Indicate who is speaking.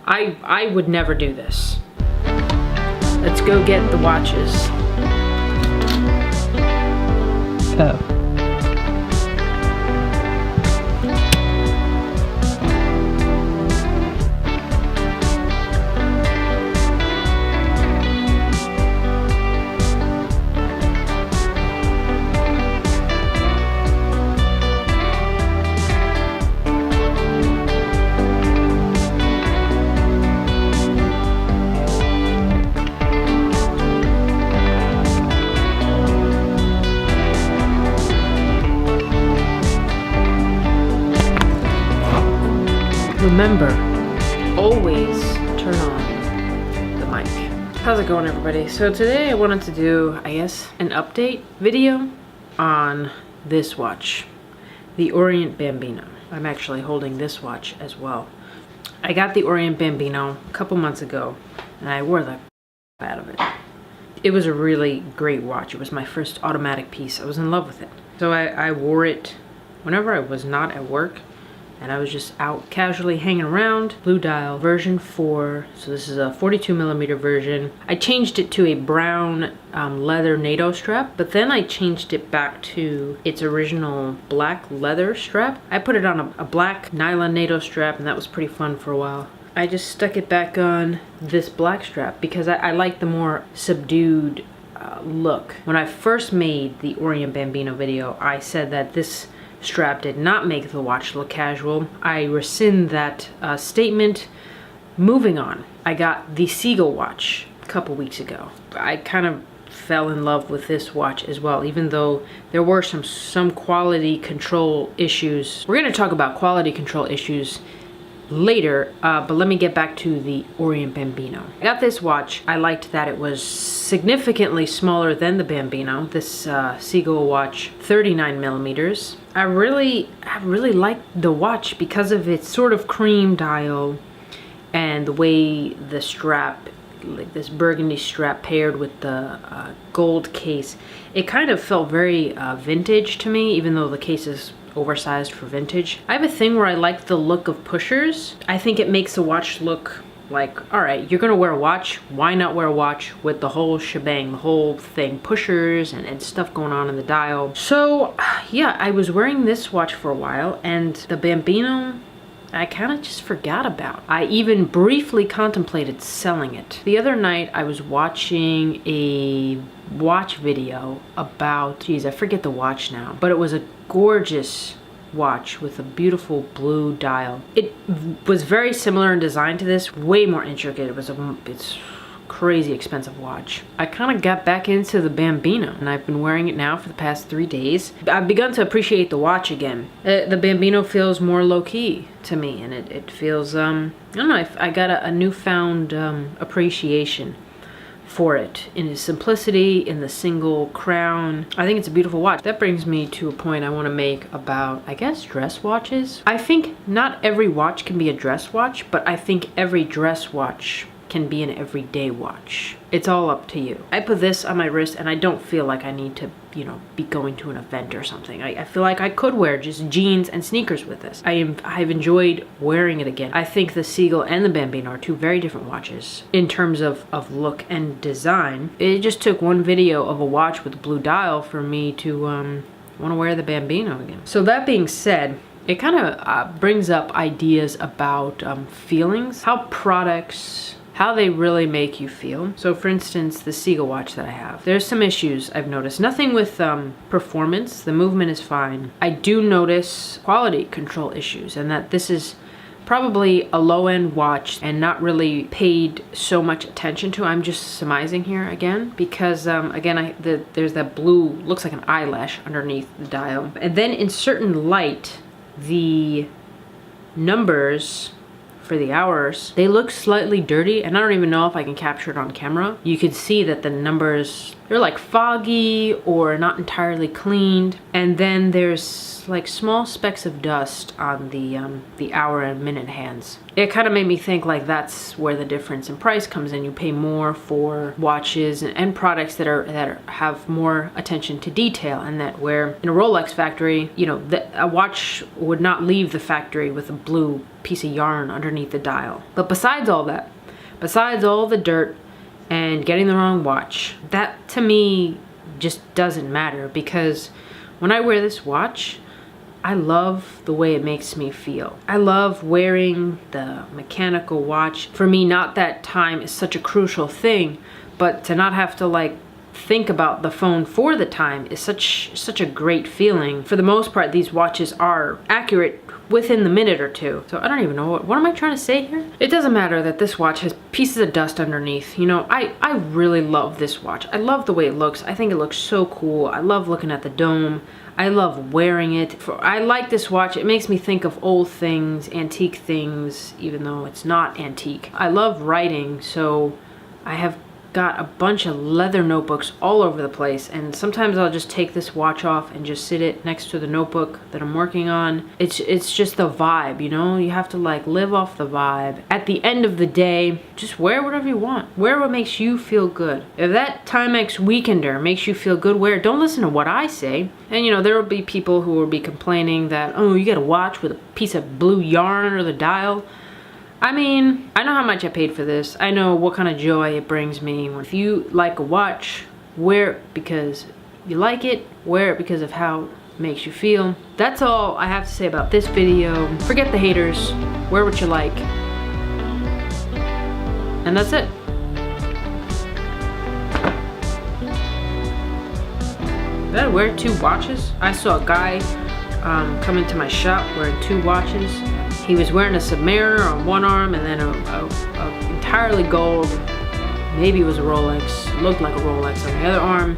Speaker 1: I would never do this. Let's go get the watches. Oh. Remember, always turn on the mic. How's it going, everybody? So today I wanted to do, I guess, an update video on this watch, the Orient Bambino. I'm actually holding this watch as well. I got the Orient Bambino a couple months ago, and I wore the out of it. It was a really great watch. It was my first automatic piece. I was in love with it. So I wore it whenever I was not at work, and I was just out casually hanging around. Blue dial, version 4. So this is a 42mm version. I changed it to a brown leather NATO strap, but then I changed it back to its original black leather strap. I put it on a black nylon NATO strap, and that was pretty fun for a while. I just stuck it back on this black strap because I like the more subdued look. When I first made the Orient Bambino video, I said that this strap did not make the watch look casual. I rescind that statement. Moving on, I got the Sea-gull watch a couple weeks ago. I kind of fell in love with this watch as well, even though there were some quality control issues. We're going to talk about quality control issues later, but let me get back to the Orient Bambino. I got this watch. I liked that it was significantly smaller than the Bambino. This Sea-gull watch, 39mm. I really liked the watch because of its sort of cream dial and the way the strap, like this burgundy strap paired with the gold case. It kind of felt very vintage to me, even though the case is oversized for vintage. I have a thing where I like the look of pushers. I think it makes the watch look like, all right, you're gonna wear a watch, why not wear a watch with the whole shebang, the whole thing, pushers and stuff going on in the dial. So yeah, I was wearing this watch for a while, and the Bambino, I kind of just forgot about. I even briefly contemplated selling it. The other night I was watching a watch video about, geez, I forget the watch now, but it was a gorgeous watch with a beautiful blue dial. It was very similar in design to this, way more intricate. It's crazy expensive watch. I kind of got back into the Bambino, and I've been wearing it now for the past 3 days. I've begun to appreciate the watch again. The Bambino feels more low-key to me, and it feels, I don't know, I got a newfound appreciation for it in its simplicity, in the single crown. I think it's a beautiful watch. That brings me to a point I want to make about, I guess, dress watches. I think not every watch can be a dress watch, but I think every dress watch can be an everyday watch. It's all up to you. I put this on my wrist and I don't feel like I need to, you know, be going to an event or something. I feel like I could wear just jeans and sneakers with this. I've enjoyed wearing it again. I think the Sea-gull and the Bambino are two very different watches in terms of look and design. It just took one video of a watch with a blue dial for me to want to wear the Bambino again. So that being said, it kind of brings up ideas about feelings, how products, how they really make you feel. So for instance, the Sea-gull watch that I have, there's some issues I've noticed. Nothing with performance, the movement is fine. I do notice quality control issues, and that this is probably a low-end watch and not really paid so much attention to. I'm just surmising here again, because again, there's that blue, looks like an eyelash underneath the dial. And then in certain light, the numbers for the hours, they look slightly dirty, and I don't even know if I can capture it on camera. You can see that the numbers they're like foggy or not entirely cleaned. And then there's like small specks of dust on the hour and minute hands. It kind of made me think like that's where the difference in price comes in. You pay more for watches and products that have more attention to detail, and that where in a Rolex factory, you know, a watch would not leave the factory with a blue piece of yarn underneath the dial. But besides all that, besides all the dirt and getting the wrong watch, that to me just doesn't matter, because when I wear this watch, I love the way it makes me feel. I love wearing the mechanical watch. For me, not that time is such a crucial thing, but to not have to like think about the phone for the time is such a great feeling. For the most part, these watches are accurate within the minute or two. So I don't even know what am I trying to say here? It doesn't matter that this watch has pieces of dust underneath. You know, I really love this watch. I love the way it looks. I think it looks so cool. I love looking at the dome. I love wearing it. I like this watch. It makes me think of old things, antique things, even though it's not antique. I love writing, so I have got a bunch of leather notebooks all over the place, and sometimes I'll just take this watch off and just sit it next to the notebook that I'm working on. It's just the vibe, you know? You have to like live off the vibe. At the end of the day, just wear whatever you want. Wear what makes you feel good. If that Timex Weekender makes you feel good, wear it. Don't listen to what I say. And you know, there will be people who will be complaining that, oh, you get a watch with a piece of blue yarn under the dial. I mean, I know how much I paid for this. I know what kind of joy it brings me. If you like a watch, wear it because you like it. Wear it because of how it makes you feel. That's all I have to say about this video. Forget the haters. Wear what you like. And that's it. Did I wear 2 watches? I saw a guy come into my shop wearing 2 watches. He was wearing a Submariner on one arm and then a entirely gold, maybe it was a Rolex, looked like a Rolex on the other arm.